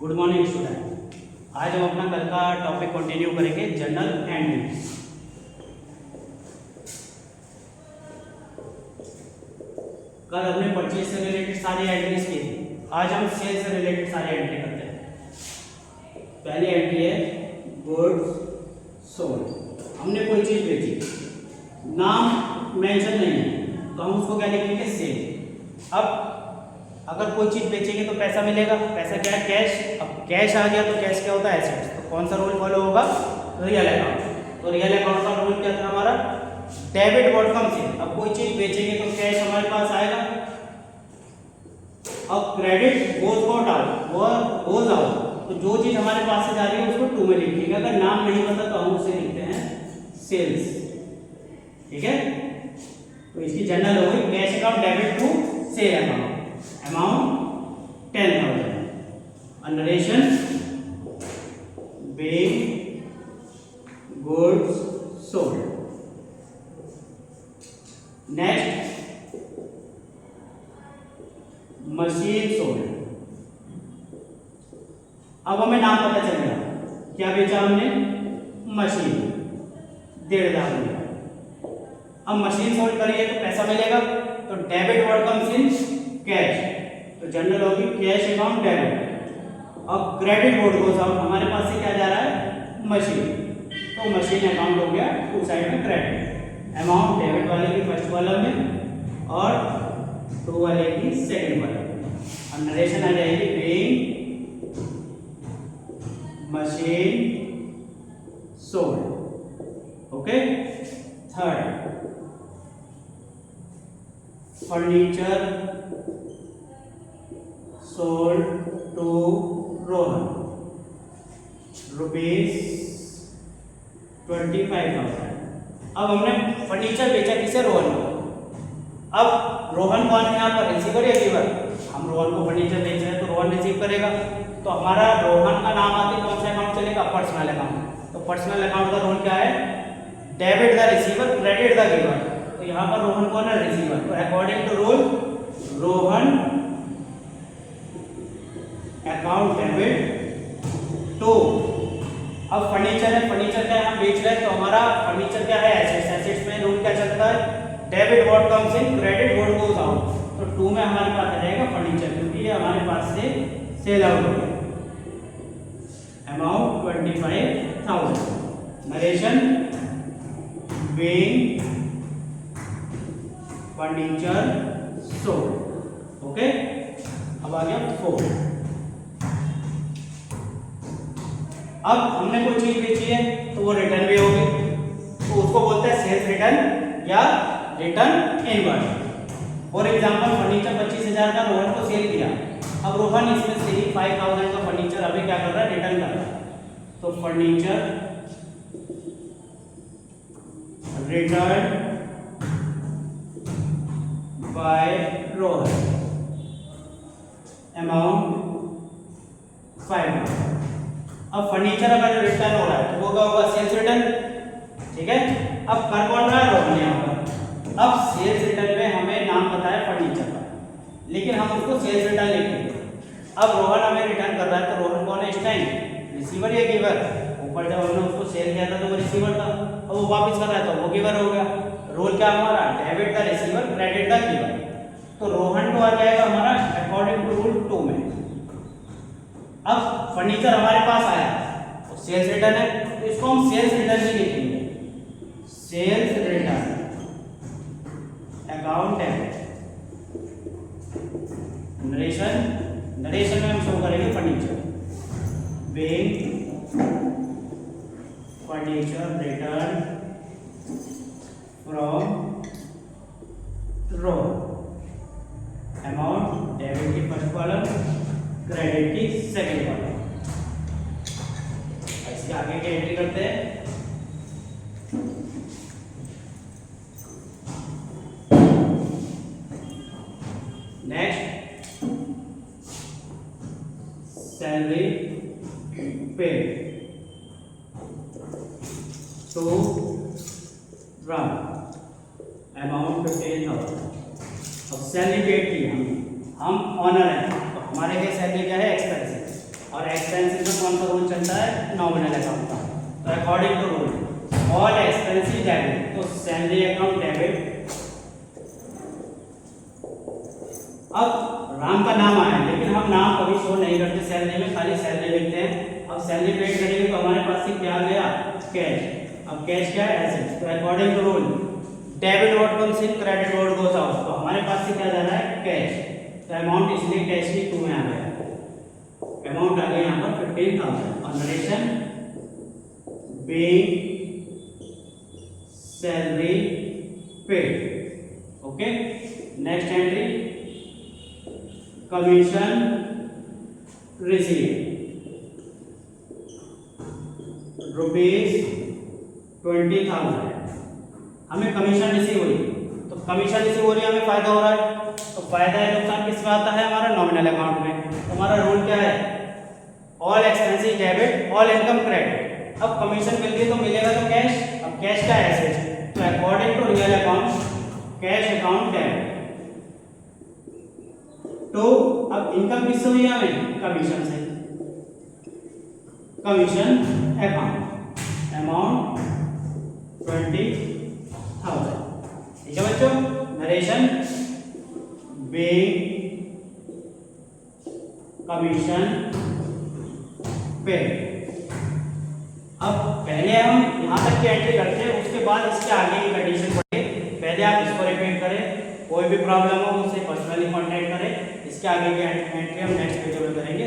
Good morning student. आज हम अपना कल का टॉपिक कंटिन्यू करेंगे, जर्नल एंट्रीज। कल हमने परचेज से रिलेटेड सारी एंट्रीज की थी, आज हम सेल से रिलेटेड सारी एंट्री करते हैं। पहली एंट्री है गुड्स सोल्ड। हमने कोई चीज़ बेची, नाम मेंशन नहीं है तो हम उसको क्या लिखेंगे, सेल। अब अगर कोई चीज़ बेचेंगे तो पैसा मिलेगा, पैसा क्या है, कैश। अब कैश आ गया तो कैश क्या होता है, एसेट्स। तो कौन सा रूल फॉलो होगा, रियल अकाउंट। तो रियल अकाउंट का रूल क्या था हमारा, डेबिट व्हाट कम्स इन। अब कोई चीज़ बेचेंगे तो कैश हमारे पास आएगा, अब क्रेडिट गोज गॉट आउट, वो गोज आउट। तो जो चीज़ हमारे पास से जा रही है उसको टू में लिखेंगे। अगर नाम नहीं पता तो हम उसे लिखते हैं सेल्स। ठीक है, तो इसकी जनरल हो गई cash account debit to sale account. Amount 10,000. A narration being goods sold. Next, machine sold. अब हमें नाम पता चलेगा, क्या बेचा हमने, मशीन, 1,500 रुपया। अब मशीन सोल्ड करिए तो पैसा मिलेगा, तो debit what comes in, cash. तो जनरल होगी कैश अकाउंट डेबिट। अब क्रेडिट व्हाट गोज आउट, हमारे पास से क्या जा रहा है, मशीन। तो मशीन अकाउंट हो गया, टू साइड में क्रेडिट। अमाउंट डेबिट वाले की फर्स्ट कॉलम में और टू वाले की सेकंड कॉलम में। और नरेशन आ जाएगी being machine sold. Okay. Third, furniture sold to Rohan, ₹25,000। अब हमने फर्नीचर बेचा किसे, रोहन को। अब रोहन कौन है यहाँ पर, रिसीवर या गिवर। हम रोहन को फर्नीचर बेच रहे हैं तो रोहन रिसीव करेगा। तो हमारा रोहन का नाम आते कौन सा अकाउंट चलेगा, पर्सनल अकाउंट। तो पर्सनल अकाउंट का रूल क्या है, debit the receiver credit the giver. तो यहाँ पर रोहन कौन है, रिसीवर। तो according to rule Rohan account debit to. अब फर्नीचर है, फर्नीचर क्या है, हम बेच रहे हैं तो हमारा फर्नीचर क्या है, एसेट्स। एसेट्स में रूल क्या चलता है, debit what comes in, credit what goes out. तो टू में हमारे पास आ जाएगा फर्नीचर, क्योंकि ये हमारे पास से सेल आउट हो गया। Amount 25,000। Narration being furniture sold. Okay. अब आ गया 4। अब हमने कोई चीज बेची है तो वो रिटर्न भी होगी, तो उसको बोलते हैं सेल्स रिटर्न या return inward. For example furniture 25,000 का रोहन को सेल किया। अब रोहन इसमें से ही 5,000 का फर्नीचर अभी क्या कर रहा है, रिटर्न कर रहा है। तो furniture return by Rohan, amount 5,000। अब फर्नीचर अगर रिटर्न हो रहा है तो वो क्या होगा, सेल्स रिटर्न। ठीक है। अब कर कौन रहा है, रोहन यहाँ पर। अब सेल्स रिटर्न में हमें नाम पता है फर्नीचर का, लेकिन हम उसको सेल्स रिटर्न लिखेंगे। अब रोहन हमें रिटर्न कर रहा है तो रोहन कौन है इस टाइम, रिसीवर या गिवर। ऊपर जब हमने उसको सेल किया था तो वो रिसीवर था, अब वो वापस कर रहा है तो वो गिवर हो गया। रोल क्या हमारा, debit the receiver credit the giver. तो रोहन टू आ जाएगा हमारा अकॉर्डिंग टू रूल 2 में। अब फर्नीचर हमारे पास आया तो सेल्स रिटर्न है, तो इसको हम सेल्स रिटर्न ही लिखेंगे, sales return account debit. Narration में हम शो करेंगे furniture being furniture return from Rohan, amount debit की फर्स्ट कॉलम, क्रेडिट की सेकंड कॉलम। इसके आगे की एंट्री करते हैं। Next, salary paid to Ram, amount 15,000। अब सैलरी पेड की हम ऑनर हैं तो हमारे लिए सैलरी क्या है, एक्सपेंसेस। और नॉमिनल अकाउंट का। तो according to rule all expenses debit, तो सैलरी अकाउंट डेबिट। अब राम का नाम आया लेकिन हम नाम कभी शो नहीं करते सैलरी में, खाली सैलरी लिखते हैं। अब सैलरी पेड करेंगे तो हमारे पास से क्या आ गया, कैश। अब कैश क्या है, एसेट। तो according to rule debit what comes in, credit what goes out. तो हमारे पास से क्या जा रहा है, कैश। तो अमाउंट इसलिए कैश की 2 में आ गया, अमाउंट आ गया यहाँ पर 15,000 on narration being salary paid. Okay, next entry commission received rupees 20,000। हमें कमीशन रिसीव हुई, तो कमीशन रिसीव हो रही है, हमें फायदा हो रहा है। तो फायदा या नुकसान किस में आता है, हमारा नॉमिनल अकाउंट में। तो हमारा रूल क्या है, all expenses debit all income credit. अब कमीशन मिल गई तो मिलेगा तो कैश। अब कैश का एसेट, तो according to real account cash account debit. तो अब इनकम किससे हुई है, हमें कमीशन से। Commission account amount 20,000। ठीक है बच्चों, नरेशन being कमीशन पे। अब पहले हम यहाँ तक की एंट्री करते हैं, उसके बाद इसके आगे की कंडीशन पढ़े। पहले आप इसको रिपीट करें, कोई भी प्रॉब्लम हो मुझसे पर्सनली कांटेक्ट करें। इसके आगे की एंट्री हम नेक्स्ट वीडियो में करेंगे।